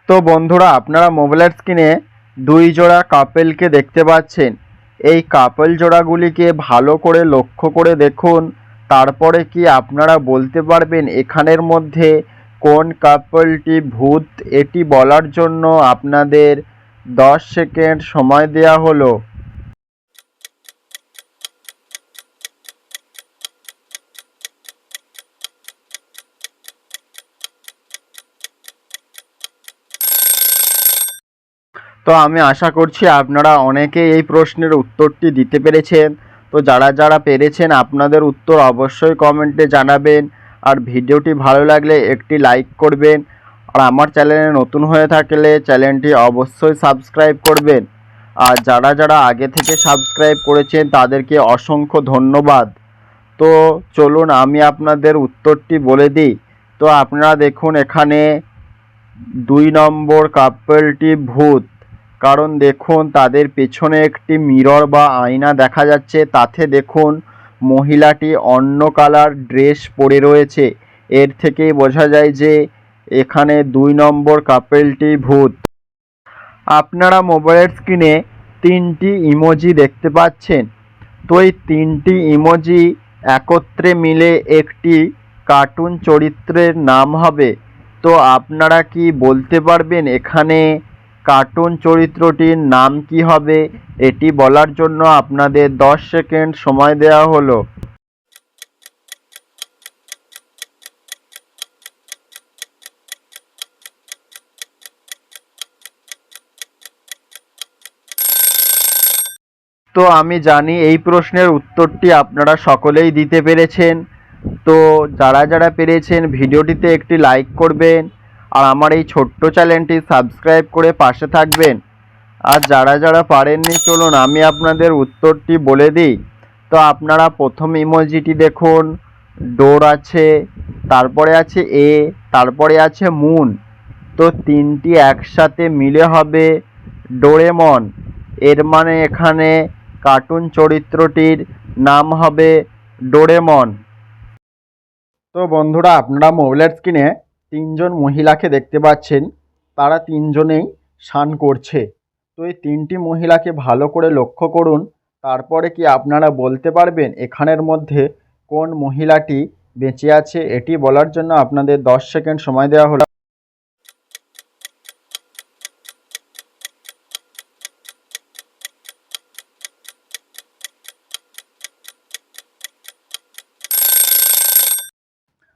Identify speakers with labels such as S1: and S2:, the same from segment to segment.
S1: তো বন্ধুরা, আপনারা মোবাইলের স্ক্রিনে দুই জোড়া কাপেলকে দেখতে পাচ্ছেন। এই কাপেল জোড়াগুলিকে ভালো করে লক্ষ্য করে দেখুন। তারপরে কি আপনারা বলতে পারবেন এখানের মধ্যে কোন কাপলটি ভূত? এটি বলার জন্য আপনাদের 10 সেকেন্ড সময় দেওয়া হলো। তো আমি আশা করছি আপনারা অনেকেই এই প্রশ্নের উত্তরটি দিতে পেরেছেন। তো যারা যারা পেরেছেন আপনাদের উত্তর অবশ্যই কমেন্টে জানাবেন। আর ভিডিওটি ভালো লাগলে একটি লাইক করবেন। আর আমার চ্যানেলে নতুন হয়ে থাকলে চ্যানেলটি অবশ্যই সাবস্ক্রাইব করবেন। আর যারা যারা আগে থেকে সাবস্ক্রাইব করেছেন তাদেরকে অসংখ্য ধন্যবাদ। তো চলুন আমি আপনাদের উত্তরটি বলে দিই। তো আপনারা দেখুন এখানে 2 নম্বর কাপলটি ভূত। কারণ দেখুন তাদের পেছনে একটি মিরর বা আয়না দেখা যাচ্ছে, তাতে দেখুন মহিলাটি অন্য কালার ড্রেস পরে রয়েছে। এর থেকেই বোঝা যায় যে এখানে 2 নম্বর কাপলটি ভূত। আপনারা মোবাইলের স্ক্রিনে 3টি ইমোজি দেখতে পাচ্ছেন। তো এই 3টি ইমোজি একত্রে মিলে একটি কার্টুন চরিত্রের নাম হবে। তো আপনারা কি বলতে পারবেন এখানে কার্টুন চরিত্রটির নাম কি হবে? এটি বলার জন্য আপনাদের 10 সেকেন্ড সময় দেওয়া হলো। তো আমি জানি এই প্রশ্নের উত্তরটি আপনারা সকলেই দিতে পেরেছেন। তো যারা যারা পেরেছেন ভিডিওটিতে একটি লাইক করবেন। আর আমার এই ছোট্ট চ্যানেলটি সাবস্ক্রাইব করে পাশে থাকবেন। আর যারা যারা পারেননি চলুন আমি আপনাদের উত্তরটি বলে দিই। তো আপনারা প্রথম ইমোজিটি দেখুন, ডোর আছে, তারপরে আছে এ, তারপরে আছে মুন। তো তিনটি একসাথে মিলে হবে ডোরেমন। এর মানে এখানে কার্টুন চরিত্রটির নাম হবে ডোরেমন। তো বন্ধুরা, আপনারা মোবাইলের স্ক্রিনে 3জন মহিলাকে দেখতে পাচ্ছেন। তারা 3জনেই স্নান করছে। তো এই 3টি মহিলাকে ভালো করে লক্ষ্য করুন। তারপরে কি আপনারা বলতে পারবেন এখানের মধ্যে কোন মহিলাটি বেঁচে আছে? এটি বলার জন্য আপনাদের 10 সেকেন্ড সময় দেওয়া হলো।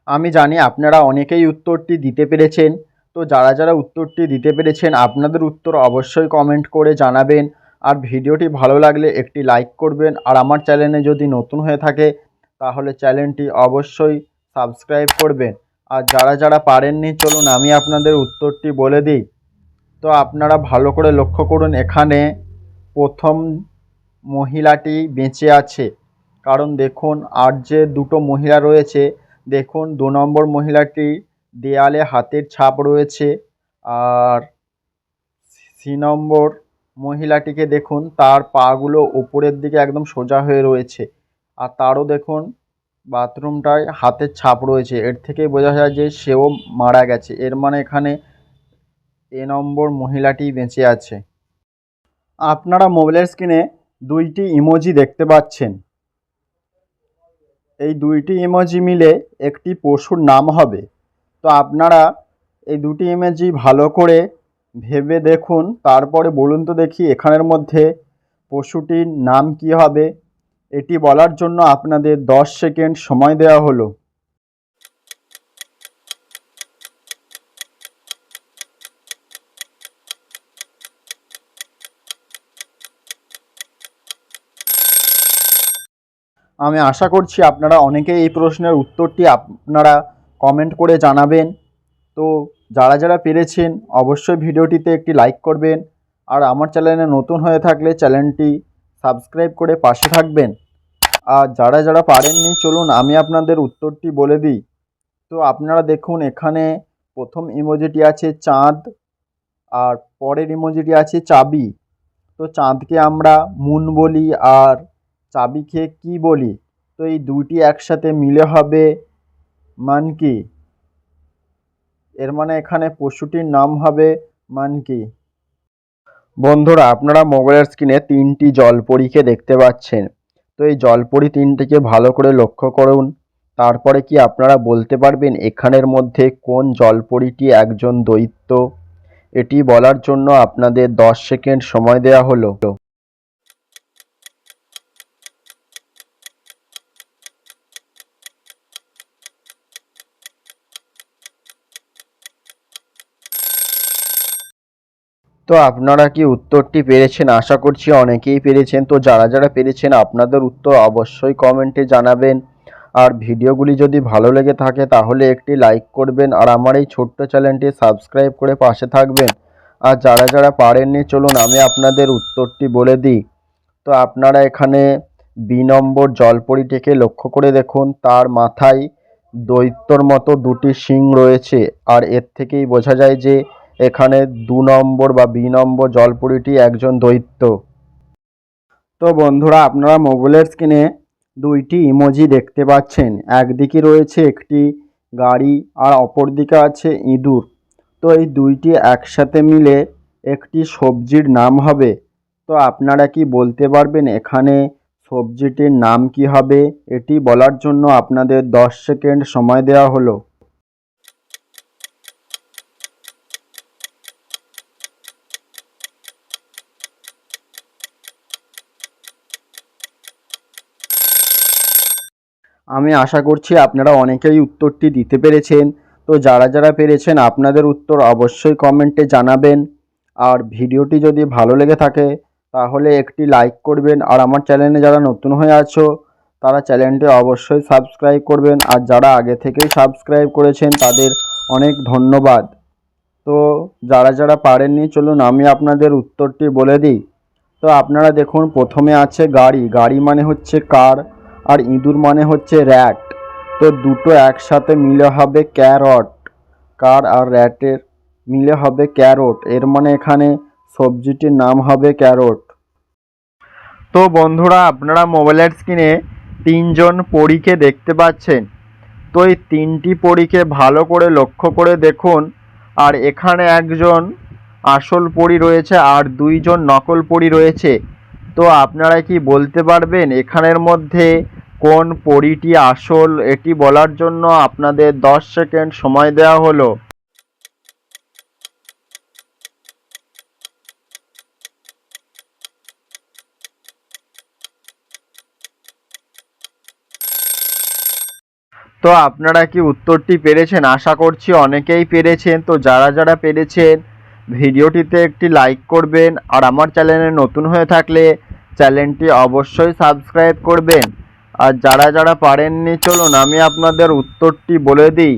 S1: আমি জানি আপনারা অনেকেই উত্তরটি দিতে পেরেছেন। তো যারা যারা উত্তরটি দিতে পেরেছেন আপনাদের উত্তর অবশ্যই কমেন্ট করে জানাবেন। আর ভিডিওটি ভালো লাগলে একটি লাইক করবেন। আর আমার চ্যানেলে যদি নতুন হয়ে থাকে তাহলে চ্যানেলটি অবশ্যই সাবস্ক্রাইব করবেন। আর যারা যারা পারেননি চলুন আমি আপনাদের উত্তরটি বলে দিই। তো আপনারা ভালো করে লক্ষ্য করুন, এখানে প্রথম মহিলাটি বেঁচে আছে। কারণ দেখুন আর যে দুটো মহিলা রয়েছে, দেখুন 2 নম্বর মহিলাটি দেয়ালে হাতের ছাপ রয়েছে। আর 3 নম্বর মহিলাটিকে দেখুন তার পাগুলো উপরের দিকে একদম সোজা হয়ে রয়েছে। আর তারও দেখুন বাথরুমটায় হাতের ছাপ রয়েছে। এর থেকেই বোঝা যায় যে সেও মারা গেছে। এর মানে এখানে নম্বর মহিলাটি বেঁচে আছে। আপনারা মোবাইলের স্ক্রিনে 2টি ইমোজি দেখতে পাচ্ছেন। এই 2টি ইমোজি মিলে একটি পশুর নাম হবে। তো আপনারা এই 2টি ইমোজি ভালো করে ভেবে দেখুন। তারপরে বলুন তো দেখি এখানের মধ্যে পশুটির নাম কি হবে? এটি বলার জন্য আপনাদের 10 সেকেন্ড সময় দেওয়া হলো। আমি আশা করছি আপনারা অনেকেই এই প্রশ্নের উত্তরটি আপনারা কমেন্ট করে জানাবেন। তো যারা যারা পেরেছেন অবশ্যই ভিডিওটিতে একটি লাইক করবেন। আর আমার চ্যানেলে নতুন হয়ে থাকলে চ্যানেলটি সাবস্ক্রাইব করে পাশে থাকবেন। আর যারা যারা পারেননি চলুন আমি আপনাদের উত্তরটি বলে দিই। তো আপনারা দেখুন এখানে প্রথম ইমোজিটি আছে চাঁদ, আর পরের ইমোজিটি আছে চাবি। তো চাঁদকে আমরা মুন বলি আর চাবিকে কি বলি? তো এই দুটি একসাথে মিলে হবে মানকি। এর মানে এখানে পশুটির নাম হবে মান কি? বন্ধুরা, আপনারা মোবাইলের স্ক্রিনে 3টি জলপরীকে দেখতে পাচ্ছেন। তো এই জলপরী 3টিকে ভালো করে লক্ষ্য করুন। তারপরে কি আপনারা বলতে পারবেন এখানের মধ্যে কোন জলপরীটি একজন দৈত্য? এটি বলার জন্য আপনাদের 10 সেকেন্ড সময় দেওয়া হলো। তো আপনারা কি উত্তরটি পেরেছেন? আশা করছি অনেকেই পেরেছেন। তো যারা যারা পেরেছেন আপনাদের উত্তর অবশ্যই কমেন্টে জানাবেন। আর ভিডিওগুলি যদি ভালো লেগে থাকে তাহলে একটি লাইক করবেন আর আমার এই ছোট্ট চ্যানেলটি সাবস্ক্রাইব করে পাশে থাকবেন। আর যারা যারা পারেননি চলুন আমি আপনাদের উত্তরটি বলে দিই। তো আপনারা এখানে বি নম্বর জলপরীটিকে লক্ষ্য করে দেখুন, তার মাথায় দৈত্যর মতো 2টি শিং রয়েছে। আর এর থেকেই বোঝা যায় যে এখানে 2 নম্বর বা বি নম্বর জলপরীটি একজন দৈত্য। তো বন্ধুরা, আপনারা মোবাইলের স্ক্রিনে 2টি ইমোজি দেখতে পাচ্ছেন। একদিকে রয়েছে একটি গাড়ি আর অপরদিকে আছে ইঁদুর। তো এই 2টি একসাথে মিলে একটি সবজির নাম হবে। তো আপনারা কি বলতে পারবেন এখানে সবজিটির নাম কি হবে? এটি বলার জন্য আপনাদের 10 সেকেন্ড সময় দেওয়া হলো। আমি আশা করছি আপনারা অনেকেই উত্তরটি দিতে পেরেছেন। তো যারা যারা পেরেছেন আপনাদের উত্তর অবশ্যই কমেন্টে জানাবেন। আর ভিডিওটি যদি ভালো লেগে থাকে তাহলে একটি লাইক করবেন। আর আমার চ্যানেলে যারা নতুন হয়ে আছো তারা চ্যানেলটি অবশ্যই সাবস্ক্রাইব করবেন। আর যারা আগে থেকেই সাবস্ক্রাইব করেছেন তাদের অনেক ধন্যবাদ। তো যারা যারা পারেননি চলুন আমি আপনাদের উত্তরটি বলে দিই। তো আপনারা দেখুন, প্রথমে আছে গাড়ি। গাড়ি মানে হচ্ছে কার, আর ইঁদুর মানে হচ্ছে র্যাট। তো দুটো একসাথে মিলে হবে ক্যারট। কার আর র্যাটের মিলে হবে ক্যারট। এর মানে এখানে সবজিটির নাম হবে ক্যারট। তো বন্ধুরা, আপনারা মোবাইলের স্ক্রিনে 3জন পরীকে দেখতে পাচ্ছেন। তো এই 3টি পরীকে ভালো করে লক্ষ্য করে দেখুন। আর এখানে একজন আসল পরী রয়েছে আর 2জন নকল পরী রয়েছে। তো আপনারা কি বলতে পারবেন এখানের মধ্যে কোন পরীটি আসল? এটি বলার জন্য আপনাদের 10 সেকেন্ড সময় দেওয়া হলো। তো আপনারা কি উত্তরটি পেরেছেন? আশা করছি অনেকেই পেরেছেন। তো যারা যারা পেরেছেন ভিডিওটিতে একটি লাইক করবেন। আর আমার চ্যানেলে নতুন হয়ে থাকলে চ্যানেলটি অবশ্যই সাবস্ক্রাইব করবেন। আর যারা যারা পারেননি চলুন আমি আপনাদের উত্তরটি বলে দিই।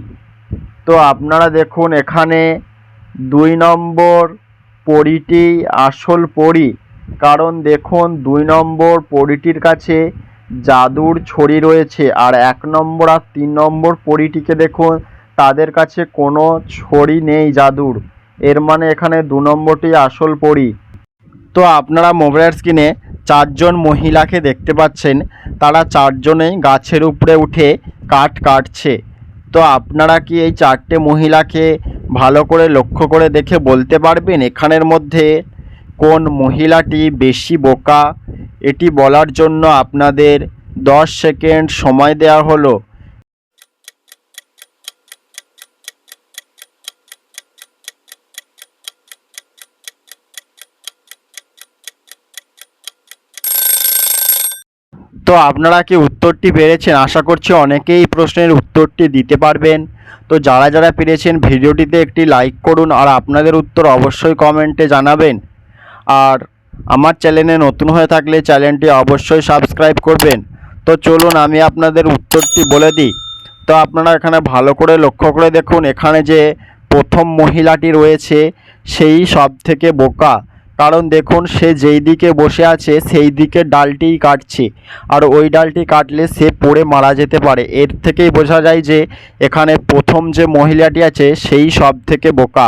S1: তো আপনারা দেখুন এখানে 2 নম্বর পরীটি আসল পরী। কারণ দেখুন 2 নম্বর পরীটির কাছে জাদুর ছড়ি রয়েছে। আর 1 নম্বর আর 3 নম্বর পরীটিকে দেখুন, তাদের কাছে কোনো ছড়ি নেই জাদুর। এর মানে এখানে 2 নম্বরটি আসল পরী। তো আপনারা মোবাইলের স্ক্রিনে 4জন মহিলাকে দেখতে পাচ্ছেন। তারা 4জনেই গাছের উপরে উঠে কাঠ কাটছে। তো আপনারা কি এই 4টে মহিলাকে ভালো করে লক্ষ্য করে দেখে বলতে পারবেন এখানের মধ্যে কোন মহিলাটি বেশি বোকা? এটি বলার জন্য আপনাদের 10 সেকেন্ড সময় দেওয়া হলো। তো আপনারা কি উত্তরটি পেরেছেন? আশা করছি অনেকেই এই প্রশ্নের উত্তরটি দিতে পারবেন। তো যারা যারা পেরেছেন ভিডিওটিতে একটি লাইক করুন আর আপনাদের উত্তর অবশ্যই কমেন্টে জানাবেন। আর আমার চ্যানেলে নতুন হয়ে থাকলে চ্যানেলটি অবশ্যই সাবস্ক্রাইব করবেন। তো চলুন আমি আপনাদের উত্তরটি বলে দিই। তো আপনারা এখানে ভালো করে লক্ষ্য করে দেখুন, এখানে যে প্রথম মহিলাটি রয়েছে সেই সব থেকে বোকা। কারণ দেখুন সে যেই দিকে বসে আছে সেই দিকে ডালটিই কাটছে। আর ওই ডালটি কাটলে সে পড়ে মারা যেতে পারে। এর থেকেই বোঝা যায় যে এখানে প্রথম যে মহিলাটি আছে সেই সব থেকে বোকা।